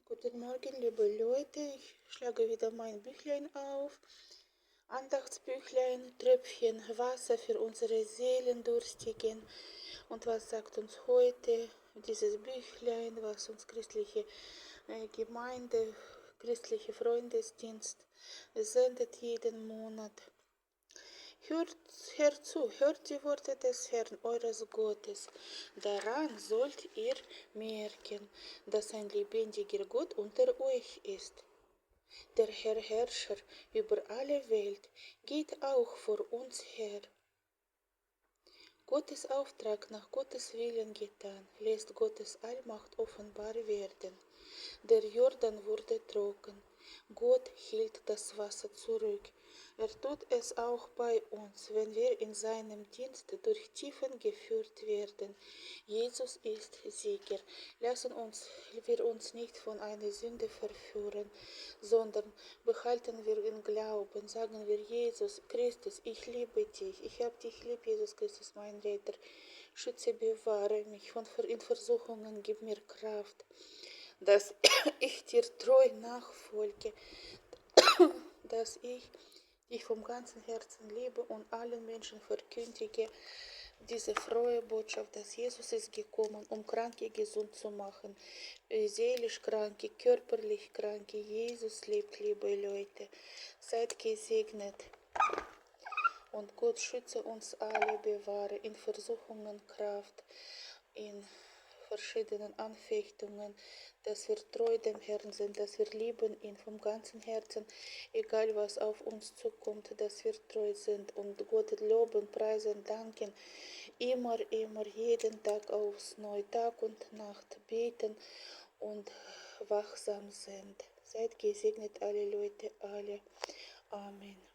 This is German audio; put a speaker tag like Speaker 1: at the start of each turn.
Speaker 1: Guten Morgen, liebe Leute. Ich schlage wieder mein Büchlein auf. Andachtsbüchlein, Tröpfchen Wasser für unsere Seelendurstigen. Und was sagt uns heute dieses Büchlein, was uns christliche Gemeinde, christliche Freundesdienst sendet jeden Monat? Hört zu, hört die Worte des Herrn, eures Gottes. Daran sollt ihr merken, dass ein lebendiger Gott unter euch ist. Der Herr Herrscher über alle Welt geht auch vor uns her. Gottes Auftrag nach Gottes Willen getan, lässt Gottes Allmacht offenbar werden. Der Jordan wurde trocken. Gott hielt das Wasser zurück. Er tut es auch bei uns, wenn wir in seinem Dienst durch Tiefen geführt werden. Jesus ist Sieger. Lassen wir uns nicht von einer Sünde verführen, sondern behalten wir den Glauben. Sagen wir Jesus Christus, ich liebe dich. Ich habe dich lieb, Jesus Christus, mein Retter. Schütze, bewahre mich von Versuchungen, gib mir Kraft, dass ich dir treu nachfolge, dass ich dich vom ganzen Herzen liebe und allen Menschen verkündige diese frohe Botschaft, dass Jesus ist gekommen, um Kranke gesund zu machen, seelisch Kranke, körperlich Kranke. Jesus lebt, liebe Leute. Seid gesegnet und Gott schütze uns alle, bewahre in Versuchungen Kraft, in verschiedenen Anfechtungen, dass wir treu dem Herrn sind, dass wir lieben ihn vom ganzen Herzen, egal was auf uns zukommt, dass wir treu sind und Gott loben, preisen, danken, immer, jeden Tag aufs Neue, Tag und Nacht beten und wachsam sind. Seid gesegnet alle Leute, alle. Amen.